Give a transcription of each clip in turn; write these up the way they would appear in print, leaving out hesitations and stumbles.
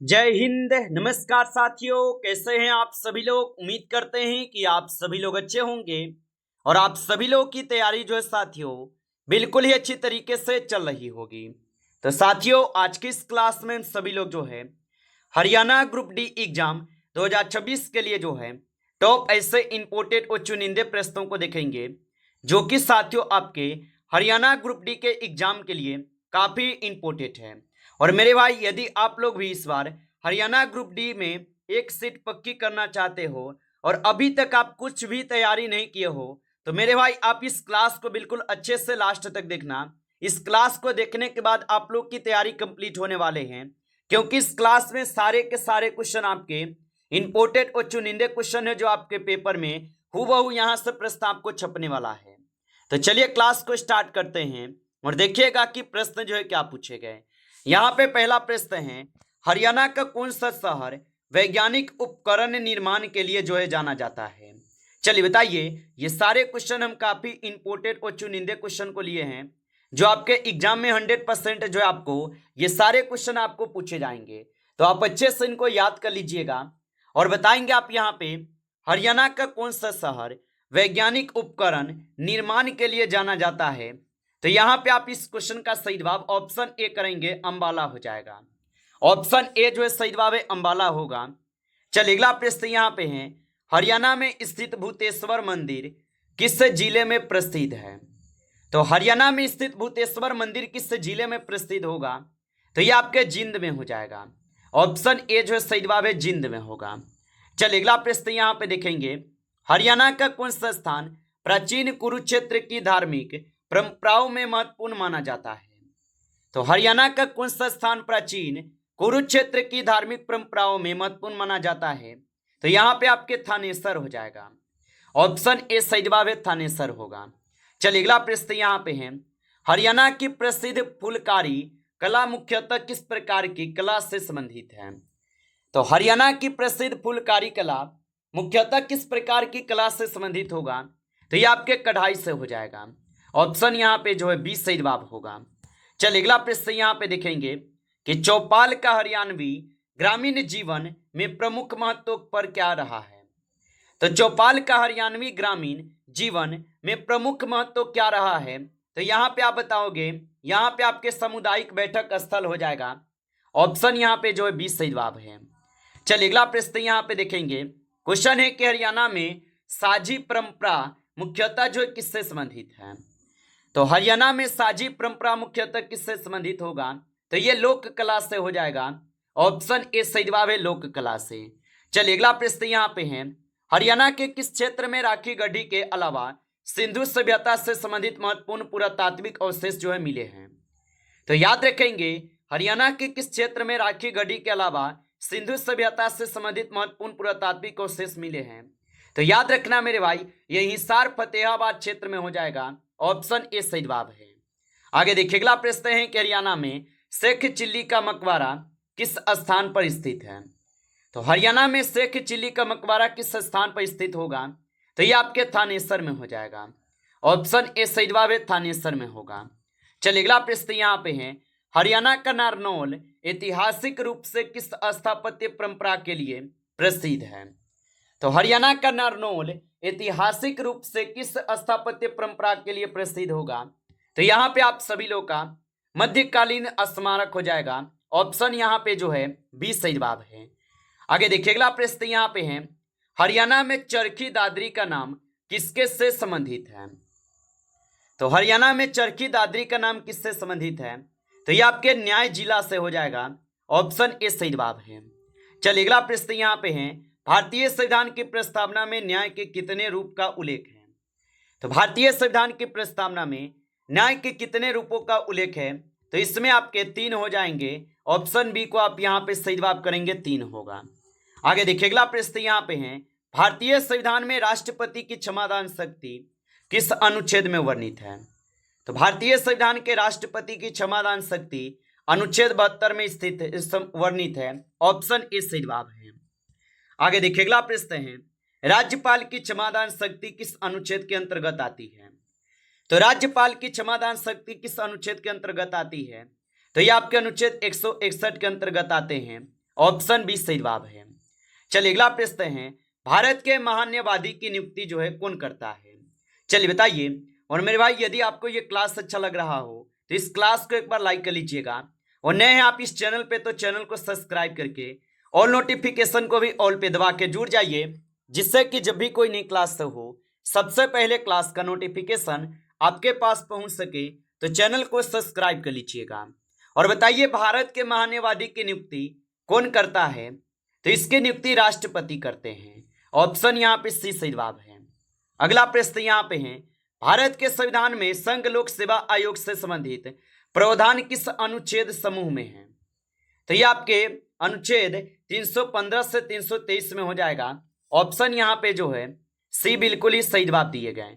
जय हिंद। नमस्कार साथियों, कैसे हैं आप सभी लोग। उम्मीद करते हैं कि आप सभी लोग अच्छे होंगे और आप सभी लोग की तैयारी जो है साथियों बिल्कुल ही अच्छी तरीके से चल रही होगी। तो साथियों, आज की इस क्लास में हम सभी लोग जो है हरियाणा ग्रुप डी एग्जाम 2026 के लिए जो है टॉप ऐसे इंपोर्टेड और चुनिंदे प्रश्नों को देखेंगे जो कि साथियों आपके हरियाणा ग्रुप डी के एग्जाम के लिए काफी इंपोर्टेंट है। और मेरे भाई, यदि आप लोग भी इस बार हरियाणा ग्रुप डी में एक सीट पक्की करना चाहते हो और अभी तक आप कुछ भी तैयारी नहीं किए हो, तो मेरे भाई आप इस क्लास को बिल्कुल अच्छे से लास्ट तक देखना। इस क्लास को देखने के बाद आप लोग की तैयारी कंप्लीट होने वाले हैं, क्योंकि इस क्लास में सारे के सारे क्वेश्चन आपके इंपोर्टेंट और चुनिंदे क्वेश्चन है जो आपके पेपर में हूबहू यहां से प्रश्न आपको छपने वाला है। तो चलिए क्लास को स्टार्ट करते हैं और देखिएगा कि प्रश्न जो है क्या पूछे गए। यहाँ पे पहला प्रश्न है, हरियाणा का कौन सा शहर वैज्ञानिक उपकरण निर्माण के लिए जो है जाना जाता है। चलिए बताइए। ये सारे क्वेश्चन हम काफी इंपोर्टेंट और चुनिंदे क्वेश्चन को लिए हैं जो आपके एग्जाम में 100% जो है आपको ये सारे क्वेश्चन आपको पूछे जाएंगे। तो आप अच्छे से इनको याद कर लीजिएगा और बताएंगे आप यहाँ पे हरियाणा का कौन सा शहर वैज्ञानिक उपकरण निर्माण के लिए जाना जाता है। तो यहां पे आप इस क्वेश्चन का सही जवाब ऑप्शन ए करेंगे, अंबाला हो जाएगा। ऑप्शन ए जो है सही जवाब है, अंबाला होगा। चलिए अगला प्रश्न यहां पे है, हरियाणा में स्थित भूतेश्वर मंदिर किस जिले में प्रसिद्ध है। तो हरियाणा में स्थित भूतेश्वर मंदिर किस जिले में प्रसिद्ध होगा। तो ये आपके जिंद में हो जाएगा। ऑप्शन ए जो है सही जवाब है, जिंद में होगा। चलिए अगला प्रश्न यहां पे देखेंगे, हरियाणा का कौन सा स्थान प्राचीन कुरुक्षेत्र की धार्मिक परंपराओं में महत्वपूर्ण माना जाता है। तो हरियाणा का कौन सा स्थान प्राचीन कुरुक्षेत्र की धार्मिक परंपराओं में महत्वपूर्ण माना जाता है। तो यहाँ पे आपके थानेसर हो जाएगा। ऑप्शन ए सही जवाब है, थानेसर होगा। चलिए अगला प्रश्न यहाँ पे है, हरियाणा की प्रसिद्ध फुलकारी कला मुख्यतः किस प्रकार की कला से संबंधित है। तो हरियाणा की प्रसिद्ध फुलकारी कला मुख्यतः किस प्रकार की कला से संबंधित होगा। तो ये आपके कढ़ाई से हो जाएगा। ऑप्शन यहाँ पे जो है 20 सही जवाब होगा। चलिए अगला प्रश्न यहाँ पे देखेंगे कि चौपाल का हरियाणवी ग्रामीण जीवन में प्रमुख महत्व पर क्या रहा है। तो चौपाल का हरियाणवी ग्रामीण जीवन में प्रमुख महत्व क्या रहा है। तो यहाँ पे आप बताओगे, यहाँ पे आपके सामुदायिक बैठक स्थल हो जाएगा। ऑप्शन यहाँ पे जो है 20 सही जवाब है। चलिए अगला प्रश्न यहाँ पे देखेंगे, क्वेश्चन है कि हरियाणा में साझी परंपरा मुख्यतः जो किससे संबंधित है। तो हरियाणा में साझी परंपरा मुख्यतः किससे संबंधित होगा। तो ये लोक कला से हो जाएगा। ऑप्शन ए सही जवाब है, लोक कला से। चलिए अगला प्रश्न यहाँ पे है, हरियाणा के किस क्षेत्र में राखी गढ़ी के अलावा सिंधु सभ्यता से संबंधित महत्वपूर्ण पुरातात्विक अवशेष जो है मिले हैं। तो याद रखेंगे, हरियाणा के किस क्षेत्र में राखी गढ़ी के अलावा सिंधु सभ्यता से संबंधित महत्वपूर्ण पुरातात्विक अवशेष मिले हैं। तो याद रखना मेरे भाई, ये हिसार फतेहाबाद क्षेत्र में हो जाएगा। ऑप्शन ए सही जवाब है। आगे देखिए अगला प्रश्न है कि हरियाणा में शेख चिल्ली का मकबरा किस स्थान पर स्थित है। तो हरियाणा में शेख चिल्ली का मकबरा किस स्थान पर स्थित होगा। तो ये आपके थानेसर में हो जाएगा। ऑप्शन ए सही जवाब है, थानेसर में होगा। चलिए अगला प्रश्न यहाँ पे है, हरियाणा का नारनौल ऐतिहासिक रूप से किस स्थापत्य परंपरा के लिए प्रसिद्ध है। तो हरियाणा का नारनौल ऐतिहासिक रूप से किस स्थापत्य परंपरा के लिए प्रसिद्ध होगा। तो यहाँ पे आप सभी लोग का मध्यकालीन स्मारक हो जाएगा। ऑप्शन यहाँ पे जो है 20 सही जवाब है। आगे देखिए अगला प्रश्न यहाँ पे है, हरियाणा में चरखी दादरी का नाम किसके से संबंधित है। तो हरियाणा में चरखी दादरी का नाम किससे संबंधित है। तो ये आपके न्याय जिला से हो जाएगा। ऑप्शन ए सही जवाब है। चलिए अगला प्रश्न यहाँ पे है, भारतीय संविधान की प्रस्तावना में न्याय के कितने रूप का उल्लेख है। तो भारतीय संविधान की प्रस्तावना में न्याय के कितने रूपों का उल्लेख है। तो इसमें आपके 3 हो जाएंगे। ऑप्शन बी को आप यहाँ पे सही जवाब करेंगे, 3 होगा। आगे देखिए अगला प्रश्न यहाँ पे है, भारतीय संविधान में राष्ट्रपति की क्षमादान शक्ति किस अनुच्छेद में वर्णित है। तो भारतीय संविधान के राष्ट्रपति की क्षमादान शक्ति अनुच्छेद 72 में स्थित वर्णित है। ऑप्शन ए सही जवाब है। आगे देखिए अगला प्रश्न है, राज्यपाल की क्षमादान शक्ति किस अनुच्छेद के अंतर्गत आती है। तो राज्यपाल की क्षमादान शक्ति किस अनुच्छेद के अंतर्गत आती है। तो ये आपके अनुच्छेद 161 के अंतर्गत आते हैं। ऑप्शन बी सही जवाब है। चलिए अगला प्रश्न है, भारत के महान्यवादी की नियुक्ति जो है कौन करता है? चलिए बताइए। और मेरे भाई यदि आपको ये क्लास अच्छा लग रहा हो तो इस क्लास को एक बार लाइक कर लीजिएगा, और नए हैं आप इस चैनल पे तो चैनल को सब्सक्राइब करके ऑल नोटिफिकेशन को भी ऑल पे दबा के जुड़ जाइए, जिससे कि जब भी कोई नई क्लास हो सबसे पहले क्लास का नोटिफिकेशन आपके पास पहुंच सके। तो चैनल को सब्सक्राइब कर लीजिएगा। और बताइए भारत के महान्यवादी की नियुक्ति कौन करता है? तो इसकी नियुक्ति राष्ट्रपति करते हैं। ऑप्शन यहाँ पे सी सही जवाब है। अगला प्रश्न यहाँ पे है, भारत के संविधान में संघ लोक सेवा आयोग से संबंधित प्रावधान किस अनुच्छेद समूह में है? तो ये आपके अनुच्छेद 315 से 323 में हो जाएगा। ऑप्शन यहाँ पे जो है सी बिल्कुल ही सही जवाब दिए गए।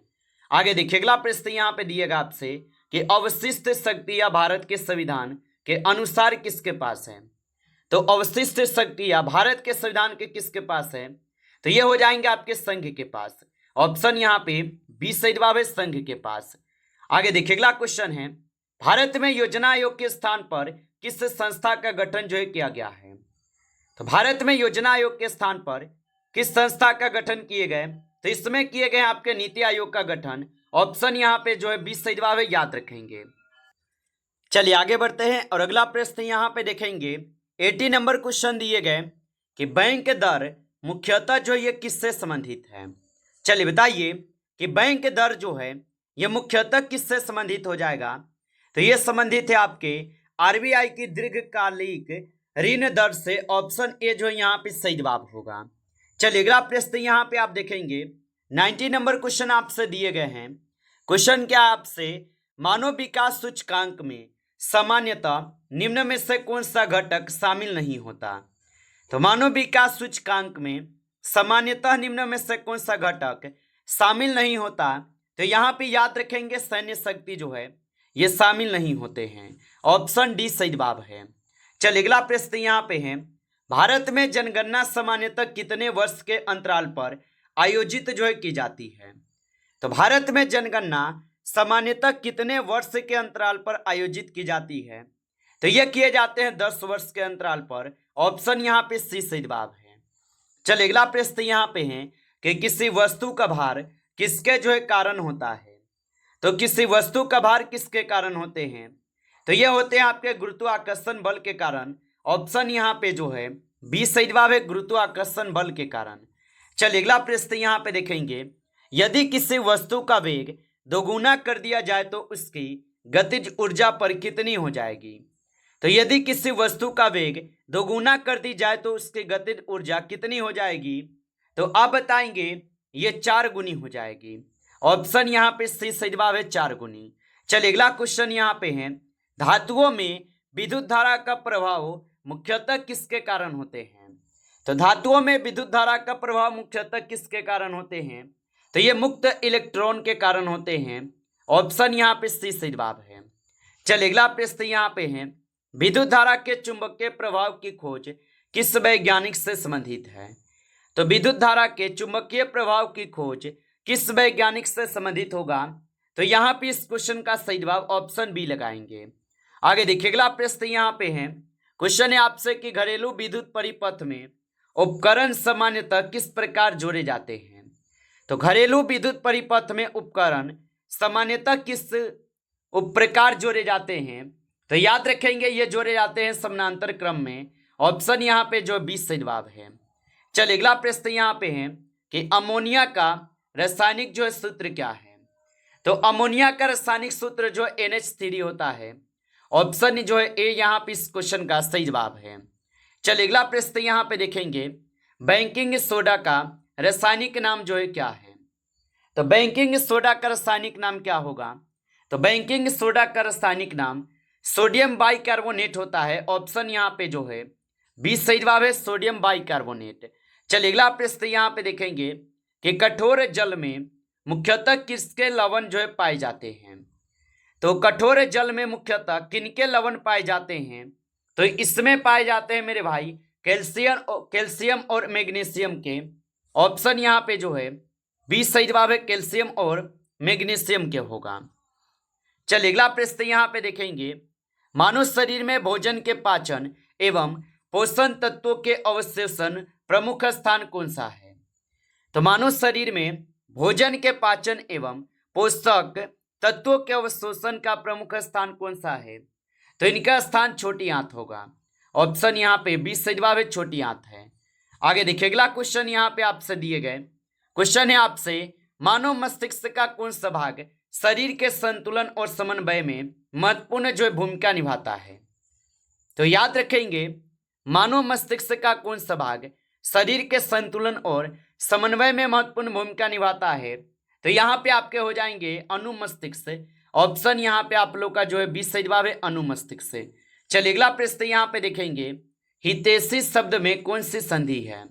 आगे देखिए अगला प्रश्न यहाँ पे दिएगा आपसे कि अवशिष्ट शक्तियां भारत के संविधान के अनुसार किसके पास है? तो अवशिष्ट शक्तियां भारत के संविधान के किसके पास है? तो ये हो जाएंगे आपके संघ के पास। ऑप्शन यहाँ पे बी सही जवाब है, संघ के पास। आगे देखिए अगला क्वेश्चन है, भारत में योजना आयोग के स्थान पर किस संस्था का गठन जो है किया गया है? तो भारत में योजना आयोग के स्थान पर किस संस्था का गठन किए गए? तो इसमें किए गए आपके नीति आयोग का गठन। ऑप्शन यहाँ पे जो है 20 सही जवाब है, याद रखेंगे। चलिए आगे बढ़ते हैं और अगला प्रश्न यहाँ पे देखेंगे। 80 नंबर क्वेश्चन दिए गए कि बैंक दर मुख्यतः जो ये किससे संबंधित है? चलिए बताइए कि बैंक दर जो है ये मुख्यतः किससे संबंधित हो जाएगा? तो ये संबंधित है आपके आरबीआई की दीर्घकालिक ऋण दर से। ऑप्शन ए जो है यहाँ पे सही जवाब होगा। चलिए अगला प्रश्न यहाँ पे आप देखेंगे। 90 नंबर क्वेश्चन आपसे दिए गए हैं। क्वेश्चन क्या आपसे, मानव विकास सूचकांक में सामान्यतः निम्न में से कौन सा घटक शामिल नहीं होता? तो मानव विकास सूचकांक में सामान्यतः निम्न में से कौन सा घटक शामिल नहीं होता? तो यहाँ पे याद रखेंगे सैन्य शक्ति जो है ये शामिल नहीं होते हैं। ऑप्शन डी सही जवाब है। चलिए अगला प्रश्न यहाँ पे है, भारत में जनगणना सामान्यतः कितने वर्ष के अंतराल पर आयोजित जो है की जाती है? तो भारत में जनगणना सामान्यतः कितने वर्ष के अंतराल पर आयोजित की जाती है? तो ये किए जाते हैं 10 वर्ष के अंतराल पर। ऑप्शन यहाँ पे सी सही जवाब है। चलिए अगला प्रश्न यहाँ पे है कि किसी वस्तु का भार किसके जो है कारण होता है? तो किसी वस्तु का भार किसके कारण होते हैं? तो ये होते हैं आपके गुरुत्वाकर्षण बल के कारण। ऑप्शन यहाँ पे जो है बी सही जवाब है, गुरुत्वाकर्षण बल के कारण। चलिए अगला प्रश्न यहाँ पे देखेंगे, यदि किसी वस्तु का वेग दोगुना कर दिया जाए तो उसकी गतिज ऊर्जा पर कितनी हो जाएगी? तो यदि किसी वस्तु का वेग दोगुना कर दी जाए तो उसकी गतिज ऊर्जा कितनी हो जाएगी? तो आप बताएंगे ये 4 गुनी हो जाएगी। ऑप्शन यहाँ पे सी सही जवाब है, 4 गुनी। चलिए अगला क्वेश्चन यहाँ पे है, धातुओं में विद्युत धारा का प्रभाव मुख्यतः किसके कारण होते हैं? तो धातुओं में विद्युत धारा का प्रभाव मुख्यतः किसके कारण होते हैं? तो ये मुक्त इलेक्ट्रॉन के कारण होते हैं। ऑप्शन यहाँ पे सी सही जवाब है। चलिए अगला प्रश्न यहाँ पे है, विद्युत धारा के चुंबकीय प्रभाव की खोज किस वैज्ञानिक से संबंधित है? तो विद्युत धारा के चुंबकीय प्रभाव की खोज किस वैज्ञानिक से संबंधित होगा? तो यहाँ पे इस क्वेश्चन का सही जवाब ऑप्शन बी लगाएंगे। आगे देखिए अगला प्रश्न यहाँ पे है, क्वेश्चन है आपसे कि घरेलू विद्युत परिपथ में उपकरण सामान्यतः किस प्रकार जोड़े जाते हैं? तो घरेलू विद्युत परिपथ में उपकरण सामान्यतः किस प्रकार जोड़े जाते हैं? तो याद रखेंगे ये जोड़े जाते हैं समानांतर क्रम में। ऑप्शन यहाँ पे जो 20 सही जवाब है। चलिए अगला प्रश्न यहाँ पे है कि अमोनिया का रासायनिक जो है सूत्र क्या है? तो अमोनिया का रासायनिक सूत्र जो NH3 होता है। ऑप्शन जो है ए यहाँ पे इस क्वेश्चन का सही जवाब है। चलिए अगला प्रश्न यहाँ पे देखेंगे, बेकिंग सोडा का रासायनिक नाम जो है क्या है? तो बेकिंग सोडा का रासायनिक नाम क्या होगा? तो बेकिंग सोडा का रासायनिक नाम सोडियम बाइकार्बोनेट होता है। ऑप्शन यहाँ पे जो है 20 सही जवाब है, सोडियम बाइकार्बोनेट। चलिए अगला प्रश्न यहाँ पे देखेंगे कि कठोर जल में मुख्यतः किसके लवण जो है पाए जाते हैं? तो कठोर जल में मुख्यतः किनके लवण पाए जाते हैं? तो इसमें पाए जाते हैं मेरे भाई कैल्शियम और मैग्नीशियम के। ऑप्शन यहाँ पे जो है 20 सही जवाब है, कैल्शियम और मैग्नीशियम के होगा। चलिए अगला प्रश्न यहाँ पे देखेंगे, मानव शरीर में भोजन के पाचन एवं पोषण तत्वों के अवशोषण प्रमुख स्थान कौन सा है? तो मानव शरीर में भोजन के पाचन एवं पोषक तत्वों के अवशोषण का प्रमुख स्थान कौन सा है? तो इनका स्थान छोटी आंत होगा। ऑप्शन यहाँ पे 20 सही जवाब है, छोटी आंत है। आगे देखिए अगला क्वेश्चन यहाँ पे आपसे दिए गए क्वेश्चन है आपसे, मानव मस्तिष्क का कौन सा भाग शरीर के संतुलन और समन्वय में महत्वपूर्ण जो भूमिका निभाता है? तो याद रखेंगे, मानव मस्तिष्क का कौन सा भाग शरीर के संतुलन और समन्वय में महत्वपूर्ण भूमिका निभाता है? तो यहाँ पे आपके हो जाएंगे अनुमस्तिष्क। ऑप्शन यहाँ पे आप लोग का जो है 20 सही जवाब है, अनुमस्तिष्क। चलिए अगला प्रश्न यहाँ पे देखेंगे, हितैषी शब्द में कौन सी संधि है?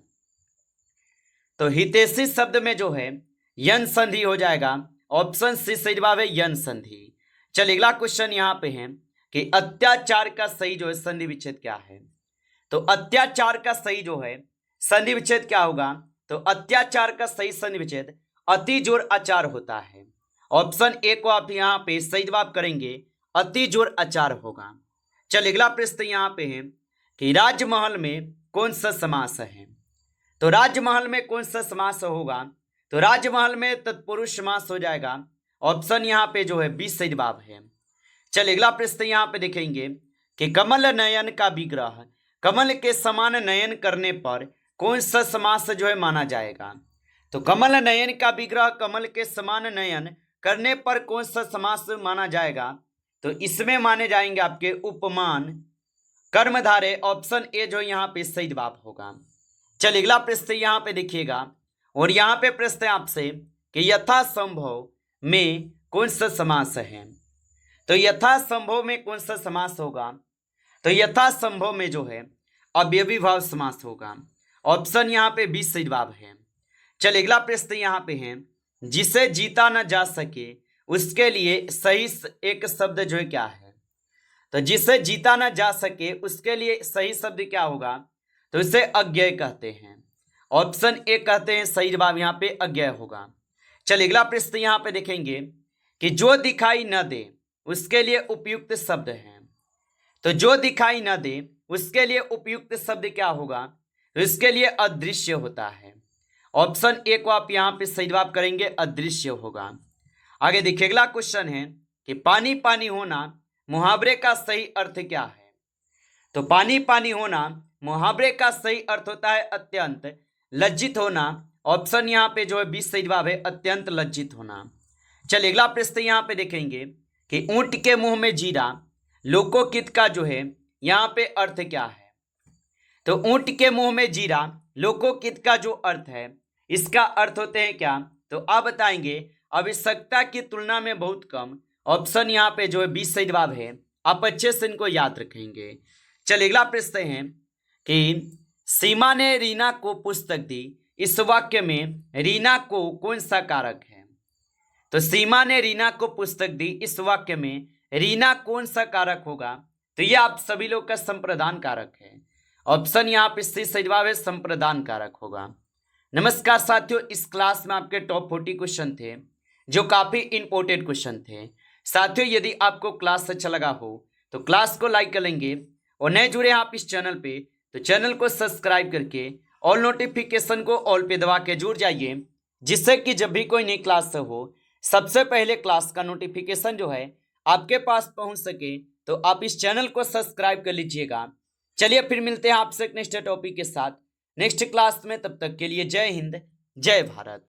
तो हितैषी शब्द में जो है यन संधि हो जाएगा। ऑप्शन सी सही जवाब है, यन संधि। चलिए अगला क्वेश्चन यहाँ पे है कि अत्याचार का सही जो है संधि विच्छेद क्या है? तो अत्याचार का सही जो है संधि विच्छेद क्या होगा? तो अत्याचार का सही संधि विच्छेद अति जोर आचार होता है। ऑप्शन ए को आप यहाँ पे सही जवाब करेंगे, अति जोर आचार होगा। चलिए अगला प्रश्न यहाँ पे है कि राजमहल में कौन सा समास है? तो राजमहल में कौन सा समास होगा? तो राजमहल में तत्पुरुष समास हो जाएगा। ऑप्शन यहाँ पे जो है 20 सही जवाब है। चलिए अगला प्रश्न यहाँ पे देखेंगे कि कमल नयन का विग्रह कमल के समान नयन करने पर कौन सा समास जो है माना जाएगा? तो कमल नयन का विग्रह कमल के समान नयन करने पर कौन सा समास माना जाएगा? तो इसमें माने जाएंगे आपके उपमान कर्मधारय। ऑप्शन ए जो यहाँ पे सही जवाब होगा। चलिए अगला प्रश्न यहाँ पे देखिएगा, और यहाँ पे प्रश्न है आपसे कि यथासंभव में कौन सा समास है? तो यथासंभव में कौन सा समास होगा? तो यथासंभव में जो है अवयवी भाव समास होगा। ऑप्शन यहाँ पे 20 सही जवाब है। चलिए अगला प्रश्न यहाँ पे है, जिसे जीता न जा सके उसके लिए सही एक शब्द जो है क्या है? तो जिसे जीता न जा सके उसके लिए सही शब्द क्या होगा? तो इसे अज्ञेय कहते हैं। ऑप्शन ए कहते हैं सही जवाब यहाँ पे अज्ञेय होगा। चलिए अगला प्रश्न यहाँ पे देखेंगे कि जो दिखाई न दे उसके लिए उपयुक्त शब्द है। तो जो दिखाई न दे उसके लिए उपयुक्त शब्द क्या होगा? तो इसके लिए अदृश्य होता है। ऑप्शन ए को आप यहाँ पे सही जवाब करेंगे, अदृश्य होगा। आगे देखिए अगला क्वेश्चन है कि पानी पानी होना मुहावरे का सही अर्थ क्या है? तो पानी पानी होना मुहावरे का सही अर्थ होता है अत्यंत लज्जित होना। ऑप्शन यहाँ पे जो है 20 सही जवाब है, अत्यंत लज्जित होना। चलिए अगला प्रश्न यहाँ पे देखेंगे कि ऊंट के मुंह में जीरा लोकोकित का जो है यहाँ पे अर्थ क्या है? तो ऊंट के मुंह में जीरा लोकोकित का जो अर्थ है इसका अर्थ होते हैं क्या? तो आप बताएंगे आवश्यकता की तुलना में बहुत कम। ऑप्शन यहाँ पे जो है 20 सही जवाब है, आप अच्छे से इनको याद रखेंगे। चलिए अगला प्रश्न है कि सीमा ने रीना को पुस्तक दी, इस वाक्य में रीना को कौन सा कारक है? तो सीमा ने रीना को पुस्तक दी, इस वाक्य में रीना कौन सा कारक होगा? तो ये आप सभी लोग का संप्रदान कारक है। ऑप्शन यहाँ पे सही जवाब है, संप्रदान कारक होगा। नमस्कार साथियों, इस क्लास में आपके टॉप 40 क्वेश्चन थे जो काफी इंपॉर्टेंट क्वेश्चन थे। साथियों यदि आपको क्लास अच्छा लगा हो तो क्लास को लाइक कर लेंगे, और नए जुड़े हैं आप इस चैनल पे तो चैनल को सब्सक्राइब करके ऑल नोटिफिकेशन को ऑल पे दबा के जुड़ जाइए, जिससे कि जब भी कोई नई क्लास हो सबसे पहले क्लास का नोटिफिकेशन जो है आपके पास पहुंच सके। तो आप इस चैनल को सब्सक्राइब कर लीजिएगा। चलिए फिर मिलते हैं आपसे एक नेक्स्ट टॉपिक के साथ नेक्स्ट क्लास में। तब तक के लिए जय हिंद, जय भारत।